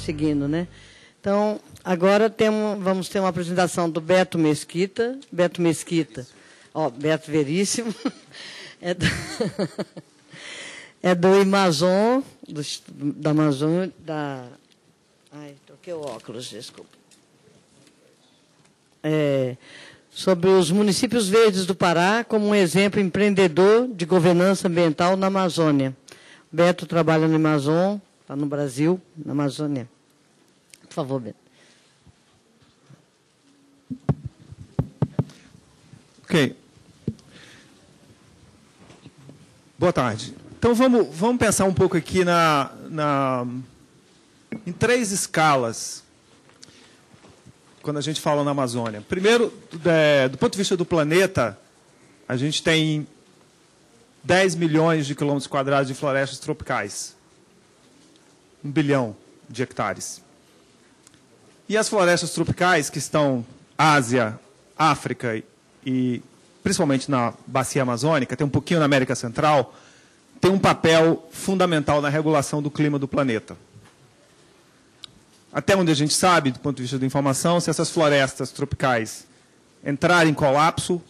seguindo, né? Então, agora vamos ter uma apresentação do Beto Mesquita. Beto Mesquita, ó, Beto Veríssimo, é do Amazon, da Amazônia, ai, troquei o óculos, desculpa. Sobre os municípios verdes do Pará como um exemplo empreendedor de governança ambiental na Amazônia. Beto trabalha no Amazon, está no Brasil, na Amazônia. Por favor, Beto. Ok. Boa tarde. Então, vamos pensar um pouco aqui em 3 escalas, quando a gente fala na Amazônia. Primeiro, do ponto de vista do planeta, a gente tem 10 milhões de quilômetros quadrados de florestas tropicais. 1 bilhão de hectares. E as florestas tropicais que estão na Ásia, África e principalmente na bacia amazônica, tem um pouquinho na América Central, tem um papel fundamental na regulação do clima do planeta. Até onde a gente sabe, do ponto de vista da informação, se essas florestas tropicais entrarem em colapso,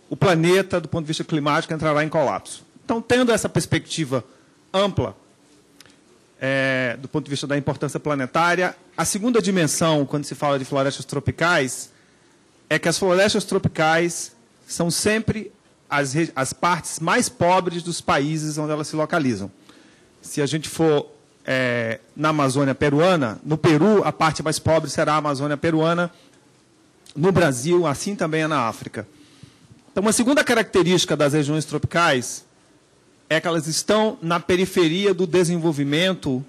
o planeta, do ponto de vista climático, entrará em colapso. Então, tendo essa perspectiva ampla, do ponto de vista da importância planetária, a segunda dimensão, quando se fala de florestas tropicais, é que as florestas tropicais são sempre as partes mais pobres dos países onde elas se localizam. Se a gente for na Amazônia peruana, no Peru, a parte mais pobre será a Amazônia peruana, no Brasil, assim também é na África. Então, uma segunda característica das regiões tropicais é que elas estão na periferia do desenvolvimento,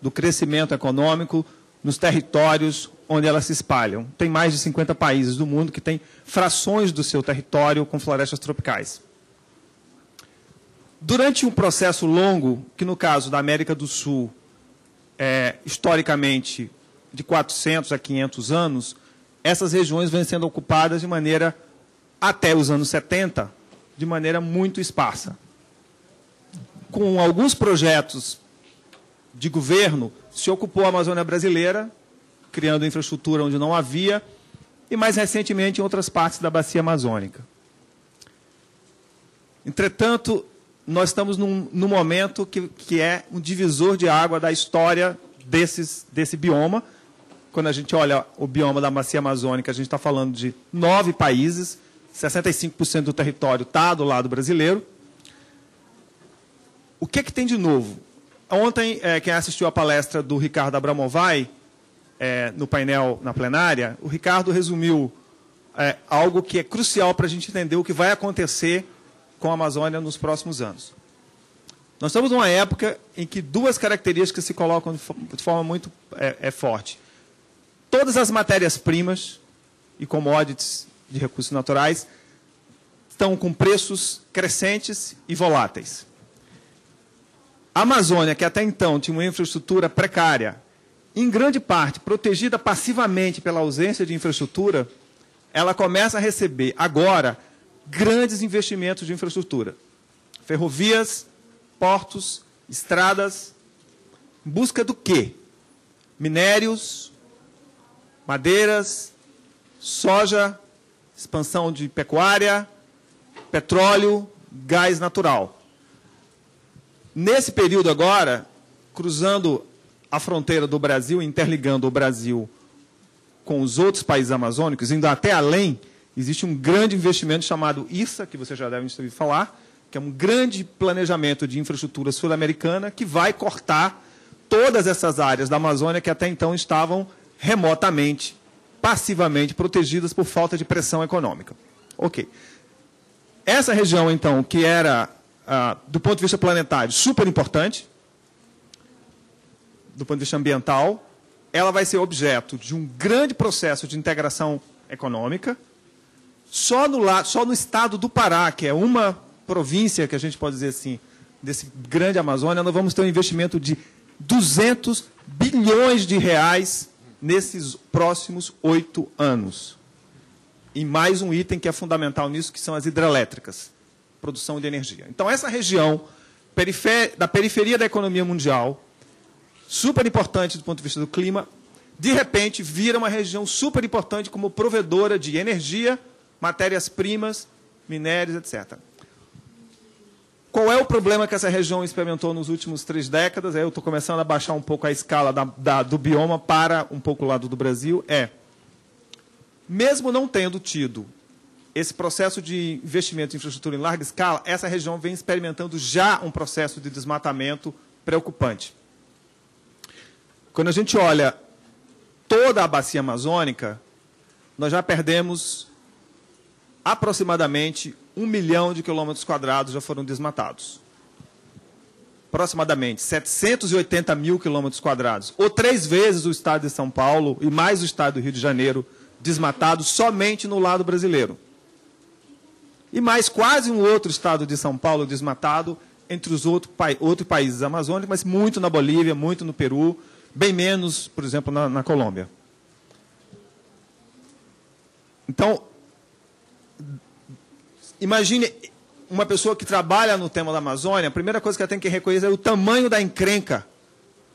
do crescimento econômico, nos territórios onde elas se espalham. Tem mais de 50 países do mundo que têm frações do seu território com florestas tropicais. Durante um processo longo, que no caso da América do Sul, historicamente, de 400 a 500 anos, essas regiões vêm sendo ocupadas de maneira, até os anos 70, de maneira muito esparsa. Com alguns projetos de governo, se ocupou a Amazônia brasileira, criando infraestrutura onde não havia, e mais recentemente em outras partes da bacia amazônica. Entretanto, nós estamos num momento que é um divisor de água da história desse bioma. Quando a gente olha o bioma da bacia amazônica, a gente está falando de 9 países, 65% do território está do lado brasileiro. O que tem de novo? Ontem, quem assistiu à palestra do Ricardo Abramovay, no painel, na plenária, o Ricardo resumiu algo que é crucial para a gente entender o que vai acontecer com a Amazônia nos próximos anos. Nós estamos numa época em que 2 características se colocam de forma muito forte. Todas as matérias-primas e commodities de recursos naturais estão com preços crescentes e voláteis. A Amazônia, que até então tinha uma infraestrutura precária, em grande parte protegida passivamente pela ausência de infraestrutura, ela começa a receber agora grandes investimentos de infraestrutura. Ferrovias, portos, estradas, em busca do quê? Minérios, madeiras, soja, expansão de pecuária, petróleo, gás natural. Nesse período agora, cruzando a fronteira do Brasil, interligando o Brasil com os outros países amazônicos, indo até além, existe um grande investimento chamado ISA, que você já deve ouvir falar, que é um grande planejamento de infraestrutura sul-americana que vai cortar todas essas áreas da Amazônia que até então estavam remotamente, passivamente protegidas por falta de pressão econômica. Ok. Essa região, então, que era, do ponto de vista planetário, super importante, do ponto de vista ambiental, ela vai ser objeto de um grande processo de integração econômica. Só no estado do Pará, que é uma província, que a gente pode dizer assim, desse grande Amazônia, nós vamos ter um investimento de 200 bilhões de reais nesses próximos 8 anos. E mais um item que é fundamental nisso, que são as hidrelétricas, produção de energia. Então, essa região da periferia da economia mundial, super importante do ponto de vista do clima, de repente vira uma região super importante como provedora de energia, matérias-primas, minérios, etc. Qual é o problema que essa região experimentou nos últimos 3 décadas? Eu estou começando a baixar um pouco a escala do bioma para um pouco o lado do Brasil. Mesmo não tendo tido esse processo de investimento em infraestrutura em larga escala, essa região vem experimentando já um processo de desmatamento preocupante. Quando a gente olha toda a bacia amazônica, nós já perdemos aproximadamente 1 milhão de quilômetros quadrados já foram desmatados. Aproximadamente 780 mil quilômetros quadrados, ou 3 vezes o estado de São Paulo e mais o estado do Rio de Janeiro desmatados somente no lado brasileiro. E mais quase um outro estado de São Paulo desmatado entre os outros países amazônicos, mas muito na Bolívia, muito no Peru, bem menos, por exemplo, na Colômbia. Então, imagine uma pessoa que trabalha no tema da Amazônia, a primeira coisa que ela tem que reconhecer é o tamanho da encrenca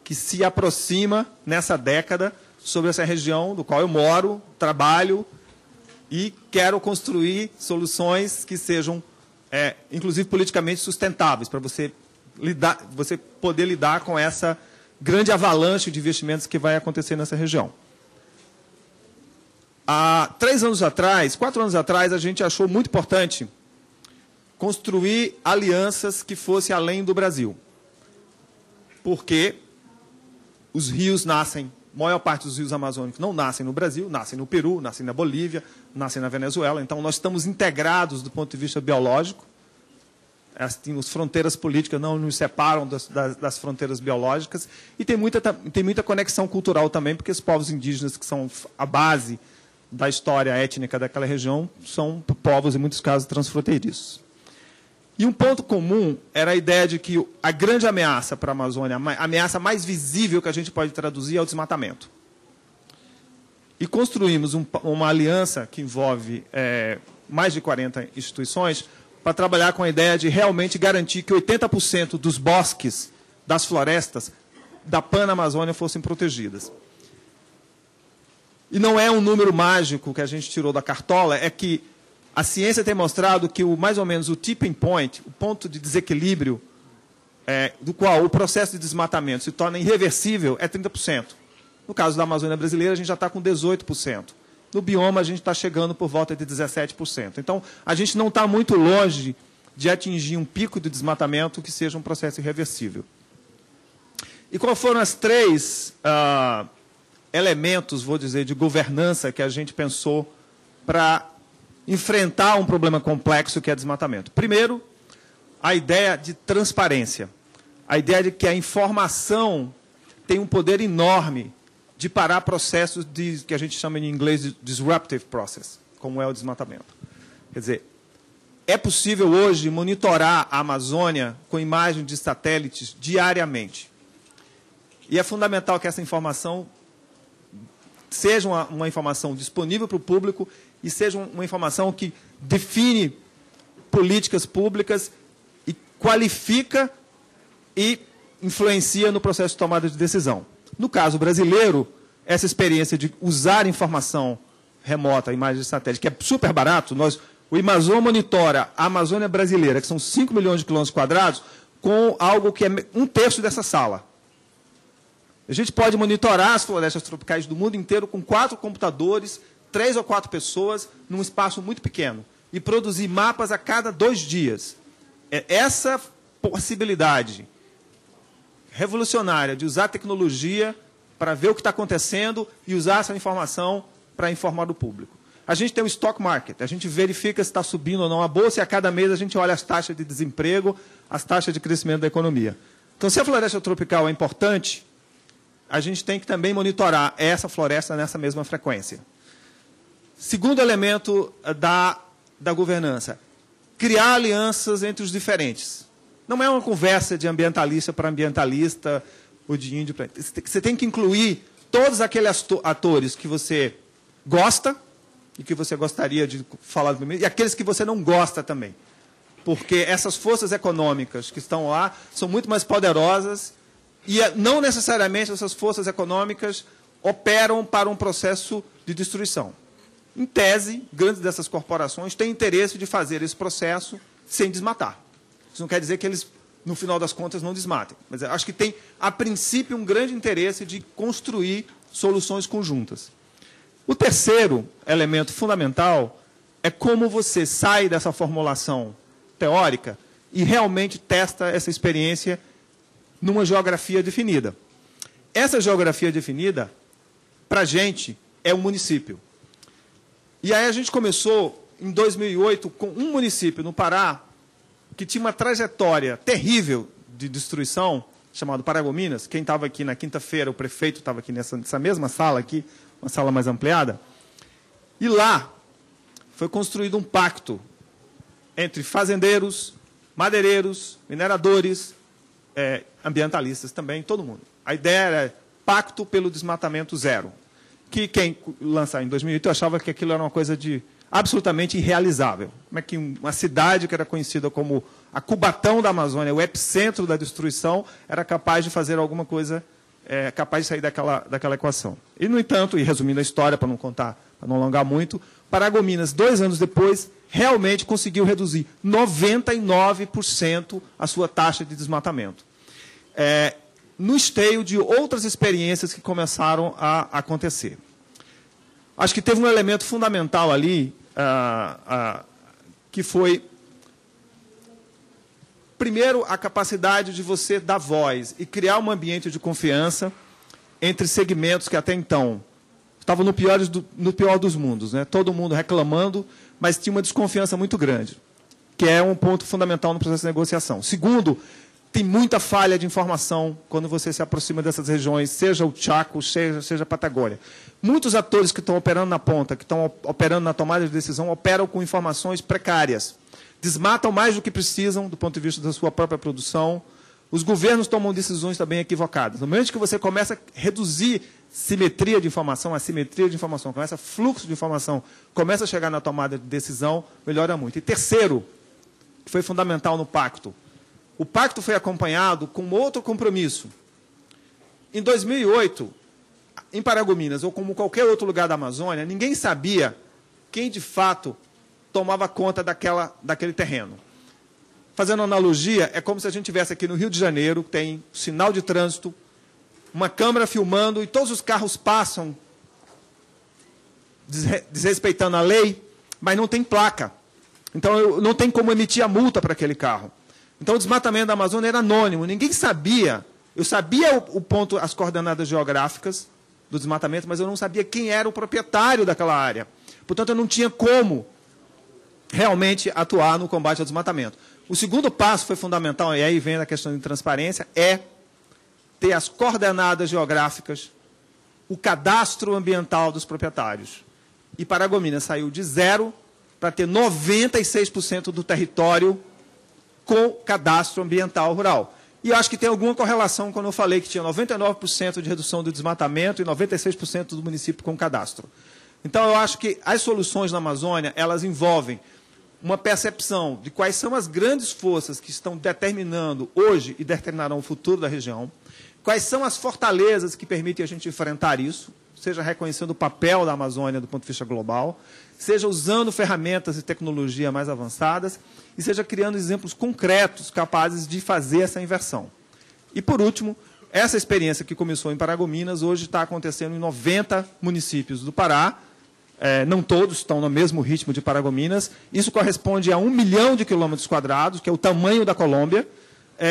que se aproxima nessa década sobre essa região do qual eu moro, trabalho e quero construir soluções que sejam, inclusive, politicamente sustentáveis, para você poder lidar com essa grande avalanche de investimentos que vai acontecer nessa região. Há 4 anos atrás, a gente achou muito importante construir alianças que fossem além do Brasil. Porque os rios nascem, a maior parte dos rios amazônicos não nascem no Brasil, nascem no Peru, nascem na Bolívia, nascem na Venezuela. Então, nós estamos integrados do ponto de vista biológico. As fronteiras políticas não nos separam das fronteiras biológicas. E tem muita conexão cultural também, porque os povos indígenas, que são a base da história étnica daquela região, são povos, em muitos casos, transfronteiriços. E um ponto comum era a ideia de que a grande ameaça para a Amazônia, a ameaça mais visível que a gente pode traduzir é o desmatamento. E construímos uma aliança que envolve mais de 40 instituições para trabalhar com a ideia de realmente garantir que 80% dos bosques, das florestas, da Pan-Amazônia fossem protegidas. E não é um número mágico que a gente tirou da cartola, é que a ciência tem mostrado que mais ou menos o tipping point, o ponto de desequilíbrio, do qual o processo de desmatamento se torna irreversível, é 30%. No caso da Amazônia brasileira, a gente já está com 18%. No bioma, a gente está chegando por volta de 17%. Então, a gente não está muito longe de atingir um pico de desmatamento que seja um processo irreversível. E quais foram os 3 elementos, vou dizer, de governança que a gente pensou para enfrentar um problema complexo que é desmatamento? Primeiro, a ideia de transparência. A ideia de que a informação tem um poder enorme de parar processos que a gente chama em inglês de disruptive process, como é o desmatamento. Quer dizer, é possível hoje monitorar a Amazônia com imagens de satélites diariamente. E é fundamental que essa informação seja uma informação disponível para o público e seja uma informação que define políticas públicas e qualifica e influencia no processo de tomada de decisão. No caso brasileiro, essa experiência de usar informação remota, imagem de satélite, que é super barato, o Amazon monitora a Amazônia brasileira, que são 5 milhões de quilômetros quadrados, com algo que é 1/3 dessa sala. A gente pode monitorar as florestas tropicais do mundo inteiro com 4 computadores, 3 ou 4 pessoas, num espaço muito pequeno, e produzir mapas a cada 2 dias. Essa possibilidade revolucionária de usar tecnologia para ver o que está acontecendo e usar essa informação para informar o público. A gente tem o stock market, a gente verifica se está subindo ou não a bolsa e a cada mês a gente olha as taxas de desemprego, as taxas de crescimento da economia. Então, se a floresta tropical é importante, a gente tem que também monitorar essa floresta nessa mesma frequência. Segundo elemento da governança, criar alianças entre os diferentes. Não é uma conversa de ambientalista para ambientalista ou de índio para... Você tem que incluir todos aqueles atores que você gosta e que você gostaria de falar e aqueles que você não gosta também. Porque essas forças econômicas que estão lá são muito mais poderosas E não necessariamente essas forças econômicas operam para um processo de destruição. Em tese, grandes dessas corporações têm interesse de fazer esse processo sem desmatar. Isso não quer dizer que eles, no final das contas, não desmatem. Mas acho que tem, a princípio, um grande interesse de construir soluções conjuntas. O terceiro elemento fundamental é como você sai dessa formulação teórica e realmente testa essa experiência numa geografia definida. Essa geografia definida, para a gente, é um município. E aí a gente começou, em 2008, com um município no Pará, que tinha uma trajetória terrível de destruição, chamado Paragominas. Quem estava aqui na quinta-feira, o prefeito estava aqui nessa mesma sala aqui, uma sala mais ampliada. E lá foi construído um pacto entre fazendeiros, madeireiros, mineradores, ambientalistas também, todo mundo. A ideia era pacto pelo desmatamento zero. Que quem lançar em 2008 eu achava que aquilo era uma coisa absolutamente irrealizável. Como é que uma cidade que era conhecida como a Cubatão da Amazônia, o epicentro da destruição, era capaz de fazer alguma coisa, capaz de sair daquela equação. E, no entanto, e resumindo a história, para não contar, para não alongar muito, Paragominas, 2 anos depois, realmente conseguiu reduzir 99% a sua taxa de desmatamento. No esteio de outras experiências que começaram a acontecer. Acho que teve um elemento fundamental ali, que foi, primeiro, a capacidade de você dar voz e criar um ambiente de confiança entre segmentos que até então estavam no pior dos mundos, né? Todo mundo reclamando, mas tinha uma desconfiança muito grande, que é um ponto fundamental no processo de negociação. Segundo, tem muita falha de informação quando você se aproxima dessas regiões, seja o Chaco, seja a Patagônia. Muitos atores que estão operando na ponta, que estão operando na tomada de decisão, operam com informações precárias. Desmatam mais do que precisam, do ponto de vista da sua própria produção. Os governos tomam decisões também equivocadas. No momento que você começa a reduzir simetria de informação, assimetria de informação, começa fluxo de informação, começa a chegar na tomada de decisão, melhora muito. E terceiro, que foi fundamental no pacto, o pacto foi acompanhado com outro compromisso. Em 2008, em Paragominas, ou como qualquer outro lugar da Amazônia, ninguém sabia quem, de fato, tomava conta daquele terreno. Fazendo analogia, é como se a gente estivesse aqui no Rio de Janeiro, tem sinal de trânsito, uma câmera filmando e todos os carros passam desrespeitando a lei, mas não tem placa. Então, não tem como emitir a multa para aquele carro. Então, o desmatamento da Amazônia era anônimo, ninguém sabia. Eu sabia o ponto, as coordenadas geográficas do desmatamento, mas eu não sabia quem era o proprietário daquela área. Portanto, eu não tinha como realmente atuar no combate ao desmatamento. O segundo passo foi fundamental, e aí vem a questão de transparência, é ter as coordenadas geográficas, o cadastro ambiental dos proprietários. E Paragominas saiu de 0 para ter 96% do território com cadastro ambiental rural. E eu acho que tem alguma correlação quando eu falei que tinha 99% de redução do desmatamento e 96% do município com cadastro. Então, eu acho que as soluções na Amazônia, elas envolvem uma percepção de quais são as grandes forças que estão determinando hoje e determinarão o futuro da região, quais são as fortalezas que permitem a gente enfrentar isso, seja reconhecendo o papel da Amazônia do ponto de vista global, seja usando ferramentas e tecnologia mais avançadas, e seja criando exemplos concretos capazes de fazer essa inversão. E, por último, essa experiência que começou em Paragominas, hoje está acontecendo em 90 municípios do Pará. Não todos estão no mesmo ritmo de Paragominas. Isso corresponde a 1 milhão de quilômetros quadrados, que é o tamanho da Colômbia.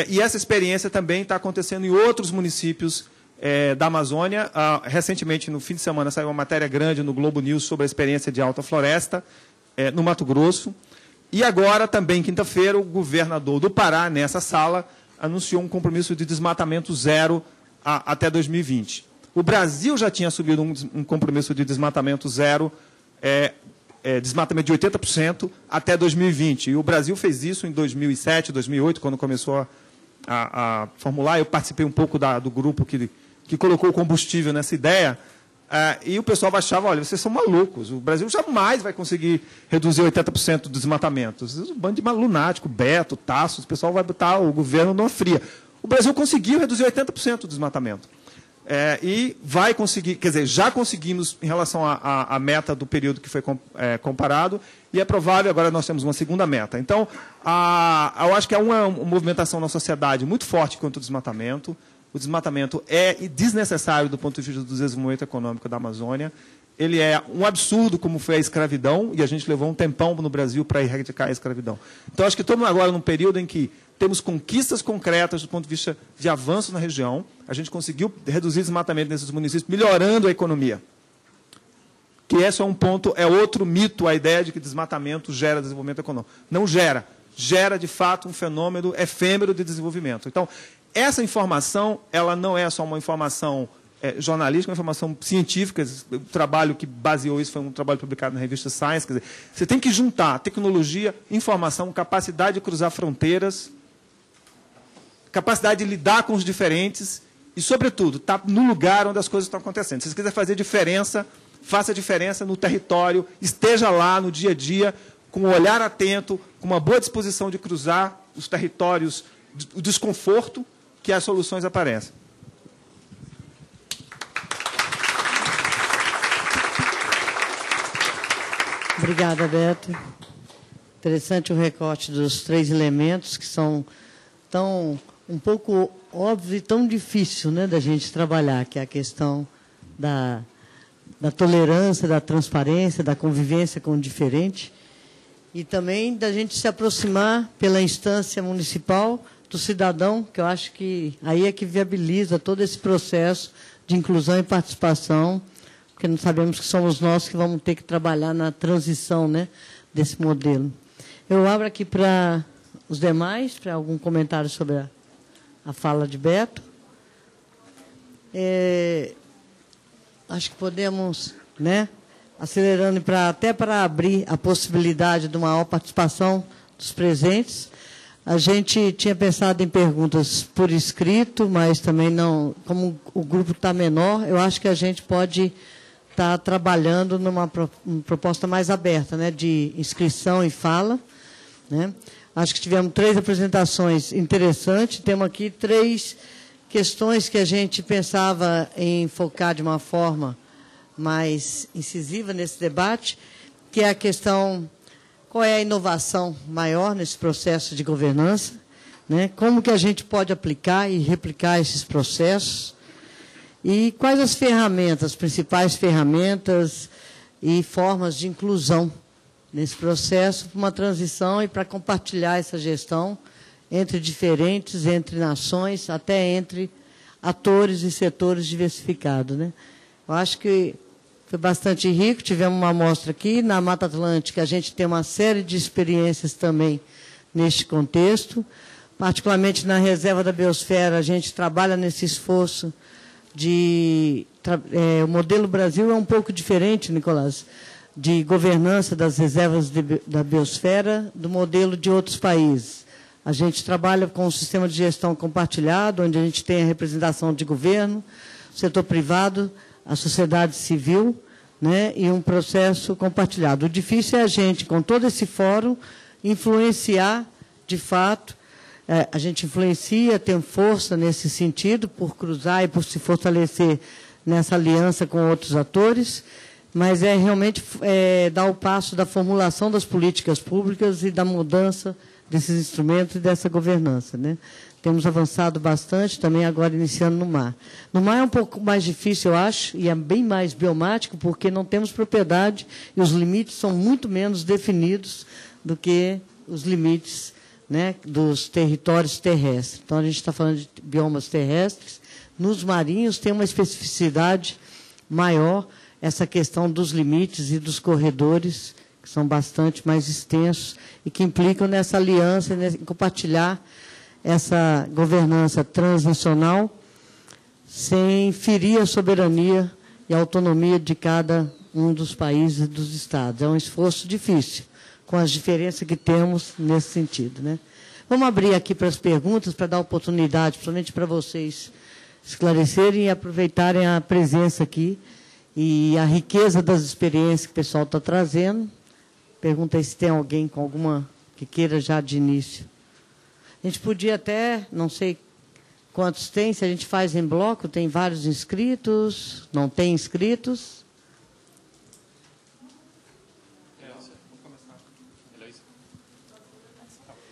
E essa experiência também está acontecendo em outros municípios da Amazônia. Recentemente, no fim de semana, saiu uma matéria grande no Globo News sobre a experiência de Alta Floresta, no Mato Grosso. E agora, também, quinta-feira, o governador do Pará, nessa sala, anunciou um compromisso de desmatamento zero até 2020. O Brasil já tinha assumido um compromisso de desmatamento zero, desmatamento de 80% até 2020. E o Brasil fez isso em 2007, 2008, quando começou a formular. Eu participei um pouco do grupo que colocou o combustível nessa ideia. E o pessoal achava, olha, vocês são malucos, o Brasil jamais vai conseguir reduzir 80% dos desmatamentos. Um bando de lunático, Beto, Tasso, o pessoal vai botar o governo numa fria. O Brasil conseguiu reduzir 80% do desmatamento. E vai conseguir, quer dizer, já conseguimos em relação à meta do período que foi comparado, e é provável, agora nós temos uma segunda meta. Então, eu acho que é uma movimentação na sociedade muito forte contra o desmatamento. O desmatamento é desnecessário do ponto de vista do desenvolvimento econômico da Amazônia. Ele é um absurdo, como foi a escravidão, e a gente levou um tempão no Brasil para erradicar a escravidão. Então, acho que estamos agora num período em que temos conquistas concretas do ponto de vista de avanço na região. A gente conseguiu reduzir o desmatamento nesses municípios, melhorando a economia. Que esse é um ponto, é outro mito, a ideia de que desmatamento gera desenvolvimento econômico. Não gera. Gera, de fato, um fenômeno efêmero de desenvolvimento. Então, essa informação, ela não é só uma informação jornalística, uma informação científica. O trabalho que baseou isso foi um trabalho publicado na revista Science. Quer dizer, você tem que juntar tecnologia, informação, capacidade de cruzar fronteiras, capacidade de lidar com os diferentes e, sobretudo, estar no lugar onde as coisas estão acontecendo. Se você quiser fazer diferença, faça diferença no território, esteja lá no dia a dia, com um olhar atento, com uma boa disposição de cruzar os territórios, o desconforto, que as soluções aparecem. Obrigada, Beto. Interessante o recorte dos 3 elementos, que são tão um pouco óbvio e tão difícil, né, da gente trabalhar, que é a questão da tolerância, da transparência, da convivência com o diferente, e também da gente se aproximar pela instância municipal do cidadão, que eu acho que aí é que viabiliza todo esse processo de inclusão e participação, porque não sabemos que somos nós que vamos ter que trabalhar na transição, né, desse modelo. Eu abro aqui para os demais, para algum comentário sobre a fala de Beto. Acho que podemos, né, acelerando até para abrir a possibilidade de maior participação dos presentes. A gente tinha pensado em perguntas por escrito, mas também não, como o grupo está menor, eu acho que a gente pode estar trabalhando numa proposta mais aberta, né, de inscrição e fala, né? Acho que tivemos 3 apresentações interessantes. Temos aqui 3 questões que a gente pensava em focar de uma forma mais incisiva nesse debate, que é a questão, qual é a inovação maior nesse processo de governança, né? Como que a gente pode aplicar e replicar esses processos, e quais as ferramentas, principais ferramentas e formas de inclusão nesse processo, para uma transição e para compartilhar essa gestão entre diferentes, entre nações, até entre atores e setores diversificados, né? Eu acho que foi bastante rico, tivemos uma amostra aqui. Na Mata Atlântica, a gente tem uma série de experiências também neste contexto. Particularmente na Reserva da Biosfera, a gente trabalha nesse esforço de... o modelo Brasil é um pouco diferente, Nicolás, de governança das reservas da biosfera do modelo de outros países. A gente trabalha com um sistema de gestão compartilhado, onde a gente tem a representação de governo, setor privado, a sociedade civil, né, e um processo compartilhado. O difícil é a gente, com todo esse fórum, influenciar, de fato, a gente influencia, tem força nesse sentido, por cruzar e por se fortalecer nessa aliança com outros atores, mas é realmente dar o passo da formulação das políticas públicas e da mudança desses instrumentos e dessa governança, né? Temos avançado bastante, também agora iniciando no mar. No mar é um pouco mais difícil, eu acho, e é bem mais biomático, porque não temos propriedade e os limites são muito menos definidos do que os limites, né, dos territórios terrestres. Então, a gente está falando de biomas terrestres. Nos marinhos tem uma especificidade maior, essa questão dos limites e dos corredores, que são bastante mais extensos e que implicam nessa aliança, em compartilhar essa governança transnacional sem ferir a soberania e a autonomia de cada um dos países e dos estados. É um esforço difícil, com as diferenças que temos nesse sentido, né? Vamos abrir aqui para as perguntas, para dar oportunidade, principalmente para vocês esclarecerem e aproveitarem a presença aqui e a riqueza das experiências que o pessoal está trazendo. Pergunta aí se tem alguém com alguma que queira já de início. A gente podia até, não sei, Quantos tem? Se a gente faz em bloco, tem vários inscritos? Não tem inscritos?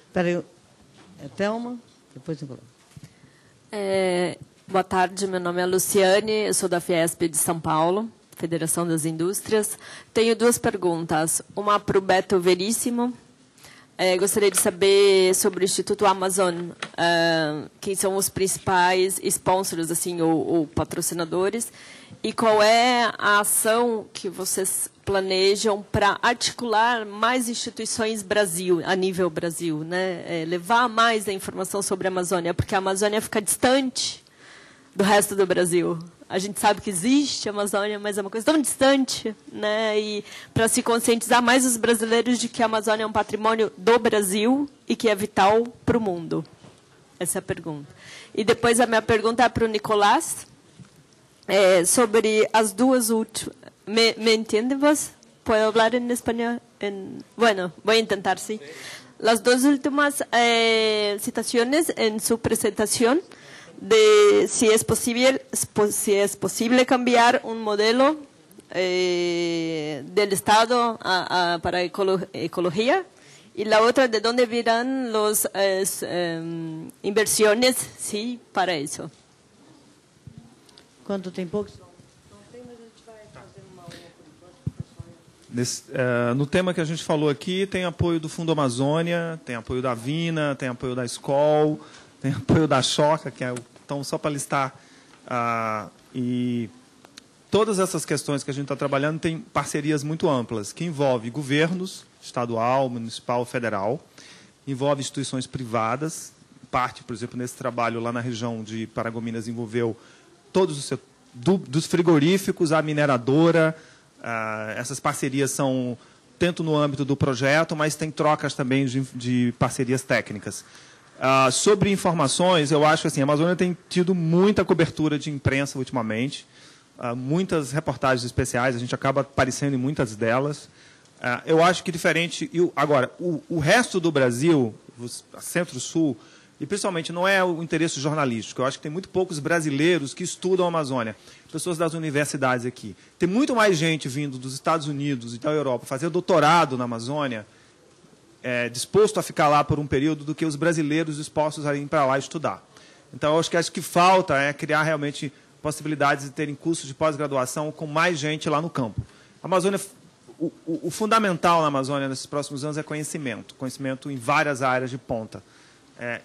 Espera aí. É Thelma? Depois eu coloco. Boa tarde, meu nome é Luciane, eu sou da Fiesp de São Paulo, Federação das Indústrias. Tenho duas perguntas, uma para o Beto Veríssimo. Gostaria de saber sobre o Instituto Amazon, quem são os principais sponsors, assim, ou patrocinadores, e qual é a ação que vocês planejam para articular mais instituições Brasil, a nível Brasil, né? Levar mais a informação sobre a Amazônia, porque a Amazônia fica distante do resto do Brasil. A gente sabe que existe a Amazônia, mas é uma coisa tão distante, né? E para se conscientizar mais os brasileiros de que a Amazônia é um patrimônio do Brasil e que é vital para o mundo. Essa é a pergunta. E depois a minha pergunta é para o Nicolás, sobre as duas últimas... ¿Me entiende vos? ¿Puedo hablar en español? Bueno, voy a intentar, sí. Las dos últimas citaciones en su presentación, de si es posible cambiar un modelo del Estado para ecología, y la otra de dónde virán las inversiones, sí, para eso. Quanto tem pouco? No tema que a gente falou aqui, tem apoio do Fundo Amazônia, tem apoio da Vina, tem apoio da Skol, tem apoio da Choca, que então, só para listar. E todas essas questões que a gente está trabalhando tem parcerias muito amplas, que envolvem governos, estadual, municipal, federal, envolve instituições privadas, parte, por exemplo, nesse trabalho lá na região de Paragominas envolveu todos os setores, dos frigoríficos à mineradora. Essas parcerias são tanto no âmbito do projeto, mas tem trocas também de parcerias técnicas. Sobre informações, eu acho que assim, a Amazônia tem tido muita cobertura de imprensa ultimamente, muitas reportagens especiais, a gente acaba aparecendo em muitas delas. Eu acho que diferente... Agora, o resto do Brasil, Centro-Sul, e principalmente não é o interesse jornalístico, eu acho que tem muito poucos brasileiros que estudam a Amazônia, pessoas das universidades aqui. Tem muito mais gente vindo dos Estados Unidos e da Europa fazer doutorado na Amazônia, disposto a ficar lá por um período, do que os brasileiros dispostos a ir para lá estudar. Então, eu acho que falta é criar realmente possibilidades de terem cursos de pós-graduação com mais gente lá no campo. A Amazônia, o fundamental na Amazônia nesses próximos anos é conhecimento em várias áreas de ponta.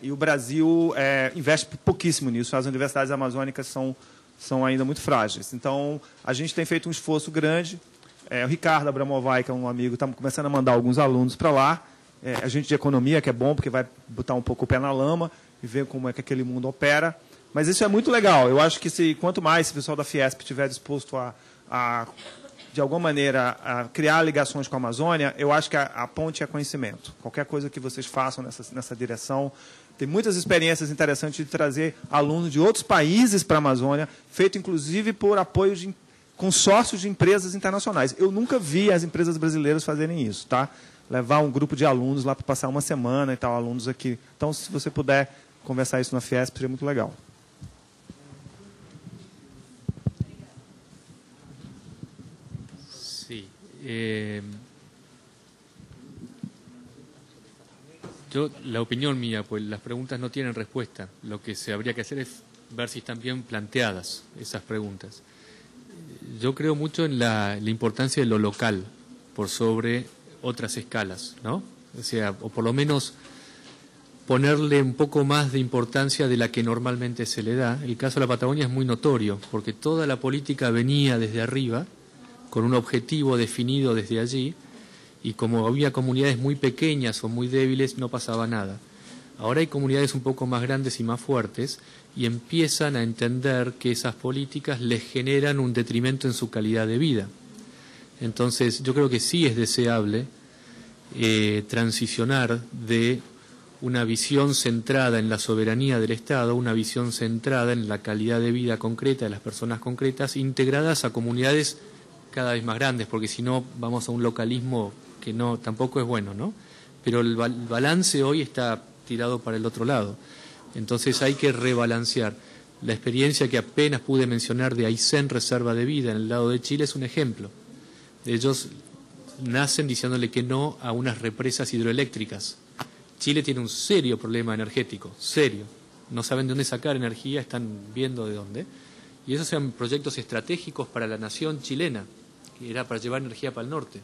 E o Brasil investe pouquíssimo nisso. As universidades amazônicas são ainda muito frágeis. Então, a gente tem feito um esforço grande. O Ricardo Abramovay, que é um amigo, está começando a mandar alguns alunos para lá. A gente de economia, que é bom, porque vai botar um pouco o pé na lama e ver como é que aquele mundo opera. Mas isso é muito legal. Eu acho que quanto mais o pessoal da Fiesp estiver disposto de alguma maneira, a criar ligações com a Amazônia, eu acho que a ponte é conhecimento. Qualquer coisa que vocês façam nessa direção. Tem muitas experiências interessantes de trazer alunos de outros países para a Amazônia, feito inclusive por apoio de consórcios de empresas internacionais. Eu nunca vi as empresas brasileiras fazerem isso, tá? Levar um grupo de alunos lá para passar uma semana e tal, alunos aqui. Então, se você puder conversar isso na Fiesp, seria muito legal. Sí. Yo, la opinión mía, pues las preguntas no tienen respuesta. Lo que se habría que hacer es ver si están bien planteadas esas preguntas. Yo creo mucho en la importancia de lo local por sobre otras escalas, ¿no? O sea, o por lo menos ponerle un poco más de importancia de la que normalmente se le da. El caso de la Patagonia es muy notorio, porque toda la política venía desde arriba, con un objetivo definido desde allí, y como había comunidades muy pequeñas o muy débiles, no pasaba nada. Ahora hay comunidades un poco más grandes y más fuertes, y empiezan a entender que esas políticas les generan un detrimento en su calidad de vida. Entonces, yo creo que sí es deseable transicionar de una visión centrada en la soberanía del Estado a una visión centrada en la calidad de vida concreta de las personas concretas, integradas a comunidades cada vez más grandes, porque si no vamos a un localismo que tampoco es bueno, ¿no? Pero el balance hoy está tirado para el otro lado. Entonces hay que rebalancear. La experiencia que apenas pude mencionar de Aysén, Reserva de Vida, en el lado de Chile, es un ejemplo. Ellos nacen diciéndole que no a unas represas hidroeléctricas. Chile tiene un serio problema energético, serio. No saben de dónde sacar energía, están viendo de dónde. Y esos eran proyectos estratégicos para la nación chilena, que era para llevar energía para el norte.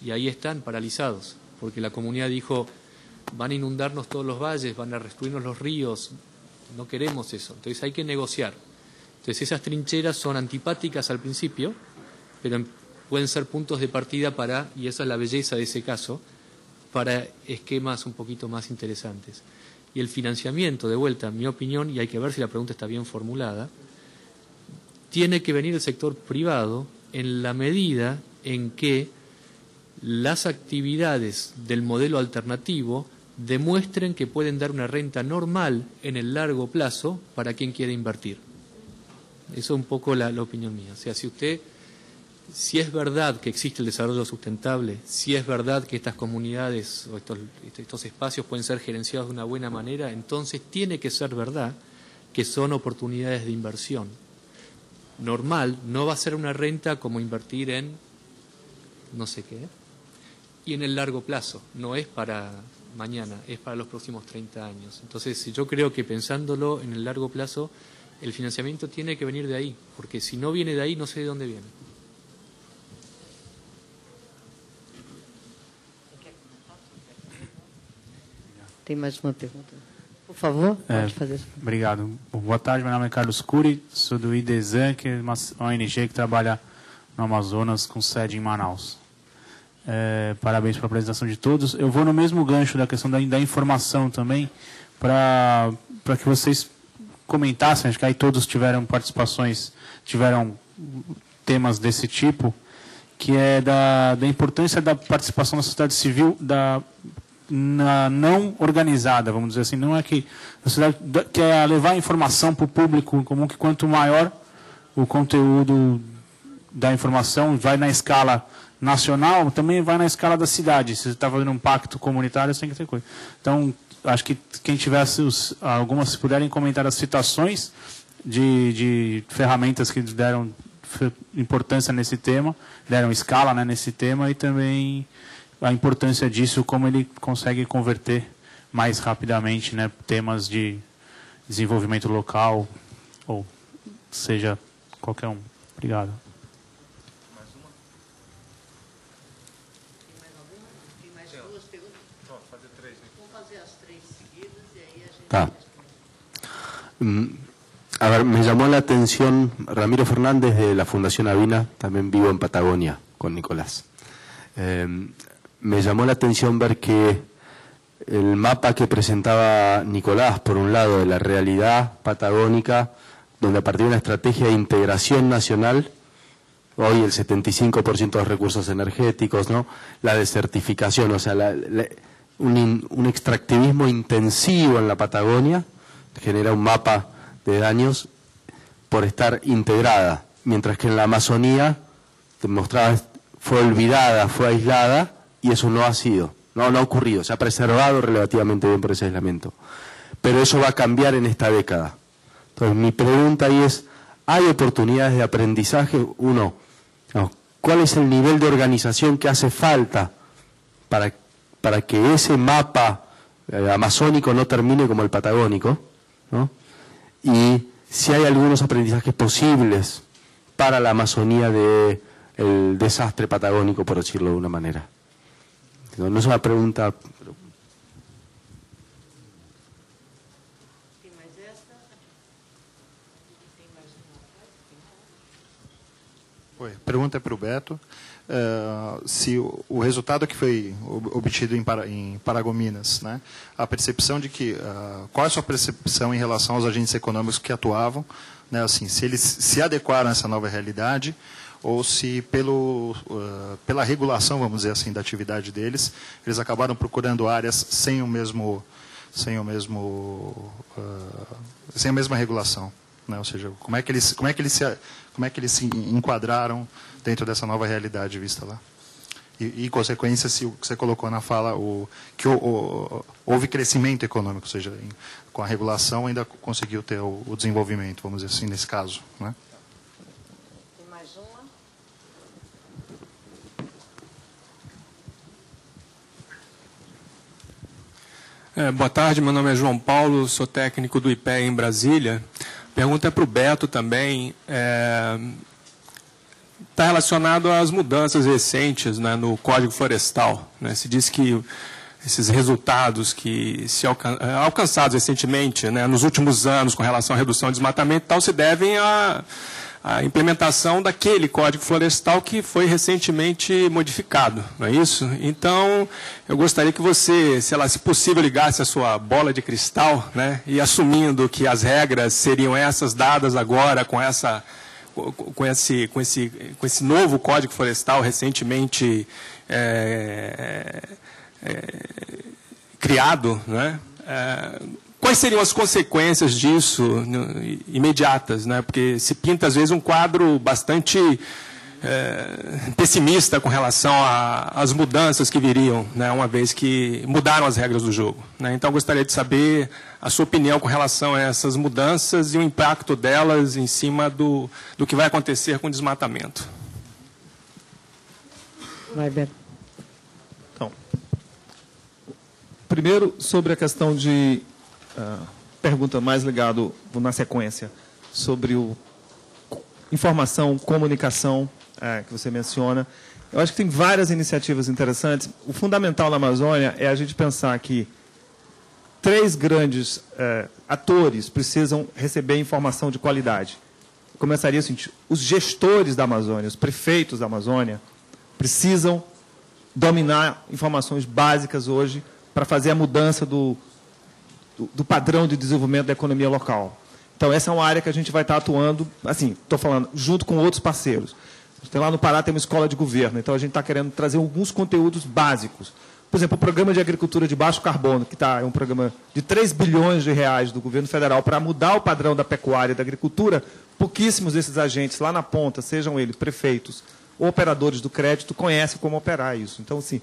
Y ahí están paralizados, porque la comunidad dijo, van a inundarnos todos los valles, van a destruirnos los ríos, no queremos eso. Entonces hay que negociar. Entonces esas trincheras son antipáticas al principio, pero pueden ser puntos de partida para, y esa es la belleza de ese caso, para esquemas un poquito más interesantes. Y el financiamiento, de vuelta, en mi opinión, y hay que ver si la pregunta está bien formulada, tiene que venir del sector privado en la medida en que las actividades del modelo alternativo demuestren que pueden dar una renta normal en el largo plazo para quien quiere invertir. Eso es un poco la opinión mía. O sea, si es verdad que existe el desarrollo sustentable, si es verdad que estas comunidades o estos espacios pueden ser gerenciados de una buena manera, entonces tiene que ser verdad que son oportunidades de inversión. Normal, no va a ser una renta como invertir en no sé qué, y en el largo plazo, no es para mañana, es para los próximos 30 años. Entonces, yo creo que pensándolo en el largo plazo, el financiamiento tiene que venir de ahí, porque si no viene de ahí, no sé de dónde viene. Tem mais uma pergunta? Por favor, pode fazer isso. Obrigado. Boa tarde, meu nome é Carlos Cury, sou do IDESAN, que é uma ONG que trabalha no Amazonas com sede em Manaus. Parabéns pela apresentação de todos. Eu vou no mesmo gancho da questão da informação também, para que vocês comentassem, acho que aí todos tiveram participações, tiveram temas desse tipo, que é da importância da participação da sociedade civil, não organizada, vamos dizer assim, não é que a sociedade quer levar a informação para o público comum, que quanto maior o conteúdo da informação vai na escala nacional, também vai na escala da cidade. Se você está fazendo um pacto comunitário, você tem que ter coisa. Então, acho que quem tivesse algumas, se puderem comentar as citações de ferramentas que deram importância nesse tema, deram escala, né, nesse tema, e também a importância disso, como ele consegue converter mais rapidamente, né, temas de desenvolvimento local, ou seja, qualquer um. Obrigado. Mais uma? Tem mais alguma? Tem mais duas perguntas? Pronto, fazer três. Vamos fazer as três seguidas e aí a gente... Tá. A ver, me llamó la atención Ramiro Fernández de la Fundación Avina, también vivo en Patagonia con Nicolás. Me llamó la atención ver que el mapa que presentaba Nicolás, por un lado, de la realidad patagónica, donde a partir de una estrategia de integración nacional, hoy el 75% de los recursos energéticos, ¿no? La desertificación, o sea, un extractivismo intensivo en la Patagonia, genera un mapa de daños por estar integrada, mientras que en la Amazonía, demostraba, fue olvidada, fue aislada, y eso no ha sido, no ha ocurrido, se ha preservado relativamente bien por ese aislamiento. Pero eso va a cambiar en esta década. Entonces mi pregunta ahí es, ¿hay oportunidades de aprendizaje? Uno, ¿cuál es el nivel de organización que hace falta para que ese mapa amazónico no termine como el patagónico, ¿no? Y si hay algunos aprendizajes posibles para la Amazonía del desastre patagónico, por decirlo de una manera. No es una pregunta... Tem mais essa? Tem mais uma? Oi, pergunta é para o Beto. Se o resultado que foi obtido em Paragominas, né, a percepção de que... qual é a sua percepção em relação aos agentes econômicos que atuavam, né, assim, se eles se adequaram a essa nova realidade, ou se pela regulação, vamos dizer assim, da atividade deles, eles acabaram procurando áreas sem a mesma regulação, né? Ou seja, como é que eles se enquadraram dentro dessa nova realidade vista lá. em consequência, se o que você colocou na fala, que houve crescimento econômico, ou seja, com a regulação ainda conseguiu ter o desenvolvimento, vamos dizer assim, nesse caso, né? Tem mais uma? Boa tarde, meu nome é João Paulo, sou técnico do IPE em Brasília. A pergunta é para o Beto também. Está relacionado às mudanças recentes, né, no Código Florestal. Né? Se diz que esses resultados que alcançados recentemente, né, nos últimos anos, com relação à redução do desmatamento e tal, se devem à implementação daquele Código Florestal que foi recentemente modificado, não é isso? Então, eu gostaria que você, se possível, ligasse a sua bola de cristal, né, e assumindo que as regras seriam essas dadas agora com esse novo Código Florestal recentemente criado, né? Quais seriam as consequências disso imediatas, né? Porque se pinta às vezes um quadro bastante pessimista com relação às mudanças que viriam, né? Uma vez que mudaram as regras do jogo, né? Então, eu gostaria de saber a sua opinião com relação a essas mudanças e o impacto delas em cima do que vai acontecer com o desmatamento. Vai, Beto. Então, primeiro, sobre a questão de pergunta mais ligado na sequência, sobre informação, comunicação, que você menciona. Eu acho que tem várias iniciativas interessantes. O fundamental na Amazônia é a gente pensar que 3 grandes atores precisam receber informação de qualidade. Eu começaria assim, os gestores da Amazônia, os prefeitos da Amazônia, precisam dominar informações básicas hoje para fazer a mudança do padrão de desenvolvimento da economia local. Então, essa é uma área que a gente vai estar atuando, assim, estou falando, junto com outros parceiros. Lá no Pará tem uma escola de governo, então a gente está querendo trazer alguns conteúdos básicos. Por exemplo, o Programa de Agricultura de Baixo Carbono, que é um programa de 3 bilhões de reais do governo federal para mudar o padrão da pecuária e da agricultura, pouquíssimos desses agentes lá na ponta, sejam eles prefeitos ou operadores do crédito, conhecem como operar isso. Então, assim,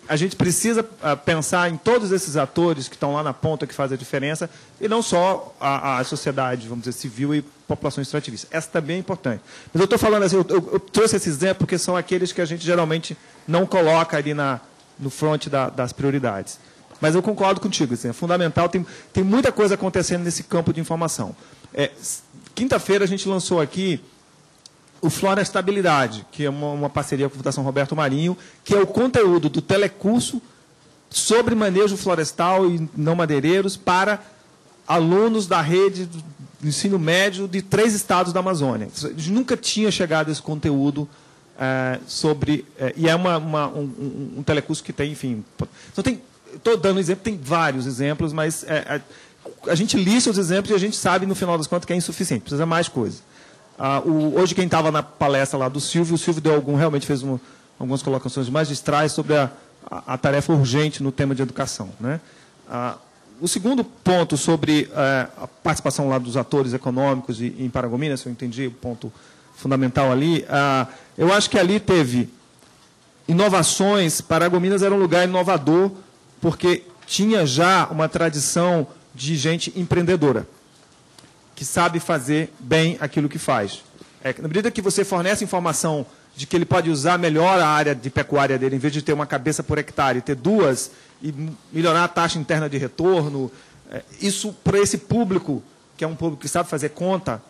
a gente precisa pensar em todos esses atores que estão lá na ponta, que fazem a diferença, e não só a sociedade, vamos dizer, civil e populações extrativistas. Essa também é importante. Mas eu estou falando assim, eu trouxe esse exemplo porque são aqueles que a gente geralmente não coloca ali no front das prioridades. Mas eu concordo contigo, assim, é fundamental, tem muita coisa acontecendo nesse campo de informação. Quinta-feira a gente lançou aqui o Florestabilidade, que é uma parceria com a Fundação Roberto Marinho, que é o conteúdo do telecurso sobre manejo florestal e não madeireiros para alunos da rede do ensino médio de 3 estados da Amazônia. A gente nunca tinha chegado a esse conteúdo sobre... e é um telecurso que tem, enfim... Estou dando exemplo, tem vários exemplos, mas a gente lista os exemplos e a gente sabe, no final das contas, que é insuficiente, precisa mais coisa. Hoje, quem estava na palestra lá do Silvio, o Silvio realmente fez algumas colocações magistrais sobre a tarefa urgente no tema de educação, né? O segundo ponto sobre a participação lá dos atores econômicos em Paragominas, se eu entendi o ponto fundamental ali, eu acho que ali teve inovações. Paragominas era um lugar inovador porque tinha já uma tradição de gente empreendedora, que sabe fazer bem aquilo que faz. Na medida que você fornece informação de que ele pode usar melhor a área de pecuária dele, em vez de ter uma cabeça por hectare, ter 2, e melhorar a taxa interna de retorno, isso, para esse público, que é um público que sabe fazer conta,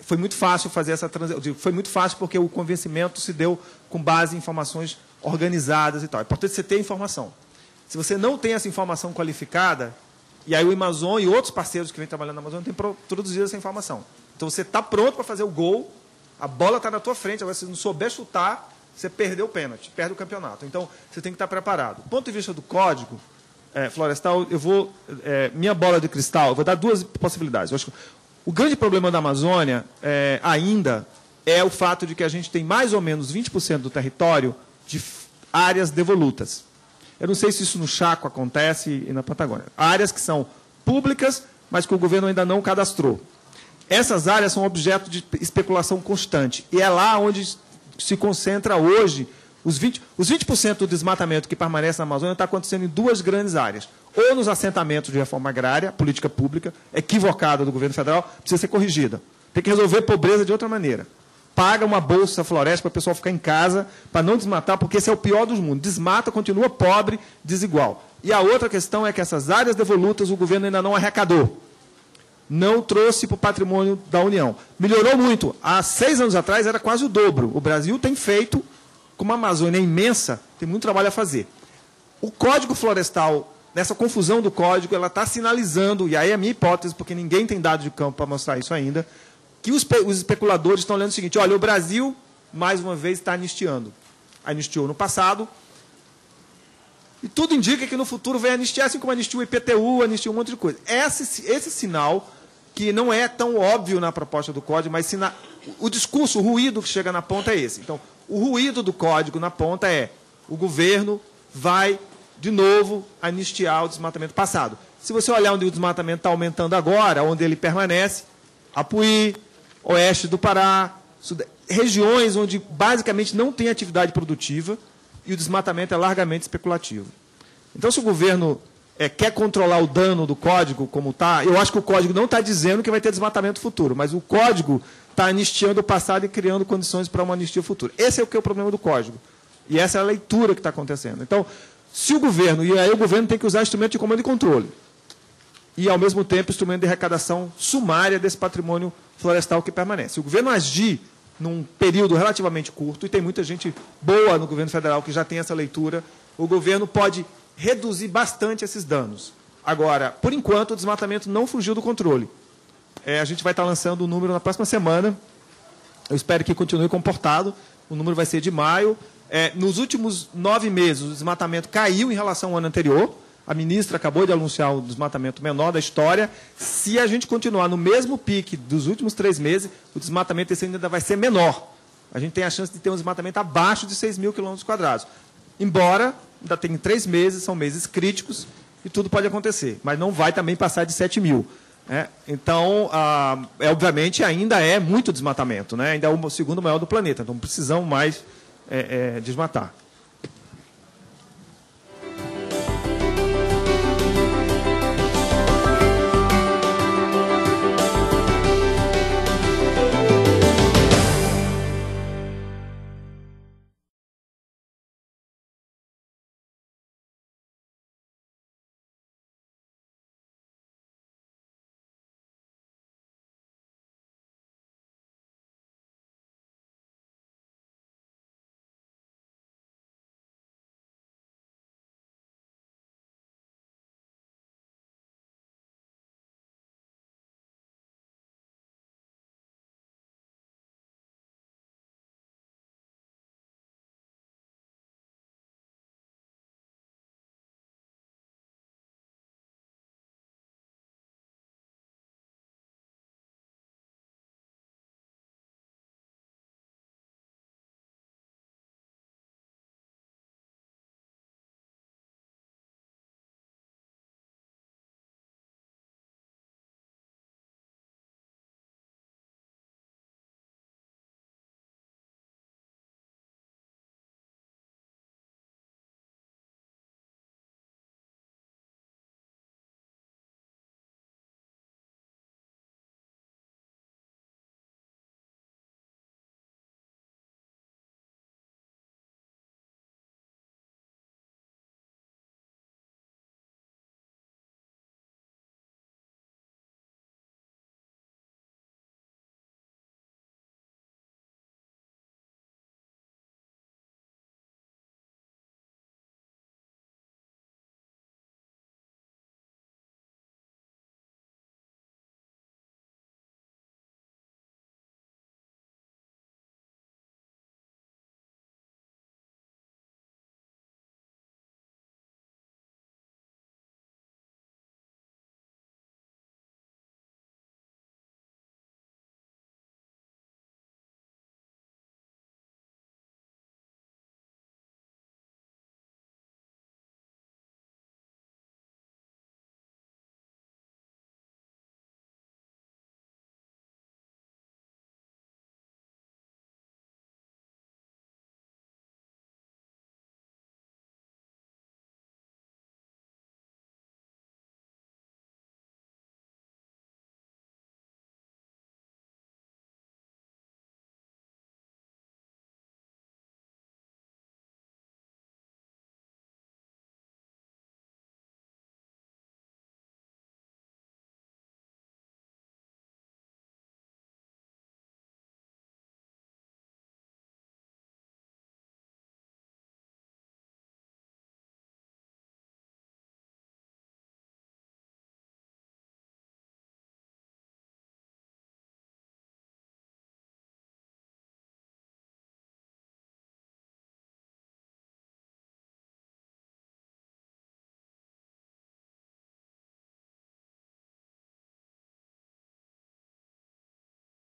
foi muito fácil fazer essa transição. Foi muito fácil porque o convencimento se deu com base em informações organizadas e tal. É importante você ter informação. Se você não tem essa informação qualificada, e aí o Amazon e outros parceiros que vêm trabalhando na Amazônia têm produzido essa informação. Então, você está pronto para fazer o gol, a bola está na tua frente, agora, se não souber chutar, você perdeu o pênalti, perde o campeonato. Então, você tem que estar preparado. Do ponto de vista do código florestal, minha bola de cristal, eu vou dar 2 possibilidades. Eu acho que o grande problema da Amazônia ainda é o fato de que a gente tem mais ou menos 20% do território de áreas devolutas. Eu não sei se isso no Chaco acontece e na Patagônia. Áreas que são públicas, mas que o governo ainda não cadastrou. Essas áreas são objeto de especulação constante. E é lá onde se concentra hoje Os 20% do desmatamento que permanece na Amazônia está acontecendo em duas grandes áreas. Ou nos assentamentos de reforma agrária, política pública, equivocada do governo federal, precisa ser corrigida. Tem que resolver pobreza de outra maneira. Paga uma bolsa floresta para o pessoal ficar em casa, para não desmatar, porque esse é o pior dos mundos. Desmata, continua pobre, desigual. E a outra questão é que essas áreas devolutas o governo ainda não arrecadou. Não trouxe para o patrimônio da União. Melhorou muito. Há 6 anos atrás era quase o dobro. O Brasil tem feito, como a Amazônia é imensa, tem muito trabalho a fazer. O Código Florestal, nessa confusão do Código, ela está sinalizando, e aí é a minha hipótese, porque ninguém tem dado de campo para mostrar isso ainda, que os especuladores estão olhando o seguinte, olha, o Brasil, mais uma vez, está anistiando. Anistiou no passado, e tudo indica que no futuro vai anistiar, assim como anistiou o IPTU, anistiou um monte de coisa. Esse sinal, que não é tão óbvio na proposta do Código, mas o discurso, o ruído que chega na ponta é esse. Então, o ruído do Código na ponta é o governo vai, de novo, anistiar o desmatamento passado. Se você olhar onde o desmatamento está aumentando agora, onde ele permanece, Apuí, oeste do Pará, regiões onde basicamente não tem atividade produtiva e o desmatamento é largamente especulativo. Então, se o governo quer controlar o dano do Código como está, eu acho que o Código não está dizendo que vai ter desmatamento futuro, mas o Código está anistiando o passado e criando condições para uma anistia futura. Esse é o que é o problema do Código. E essa é a leitura que está acontecendo. Então, se o governo, e aí o governo tem que usar instrumento de comando e controle, e, ao mesmo tempo, instrumento de arrecadação sumária desse patrimônio florestal que permanece. Se o governo agir num período relativamente curto, e tem muita gente boa no governo federal que já tem essa leitura, o governo pode reduzir bastante esses danos. Agora, por enquanto, o desmatamento não fugiu do controle. A gente vai estar lançando o número na próxima semana. Eu espero que continue comportado. O número vai ser de maio. Nos últimos 9 meses, o desmatamento caiu em relação ao ano anterior. A ministra acabou de anunciar o desmatamento menor da história. Se a gente continuar no mesmo pique dos últimos 3 meses, o desmatamento esse ano ainda vai ser menor. A gente tem a chance de ter um desmatamento abaixo de 6 mil quilômetros quadrados. Embora ainda tem 3 meses, são meses críticos, e tudo pode acontecer. Mas não vai também passar de 7 mil. Então, obviamente, ainda é muito desmatamento. Ainda é o segundo maior do planeta. Então, precisamos mais desmatar.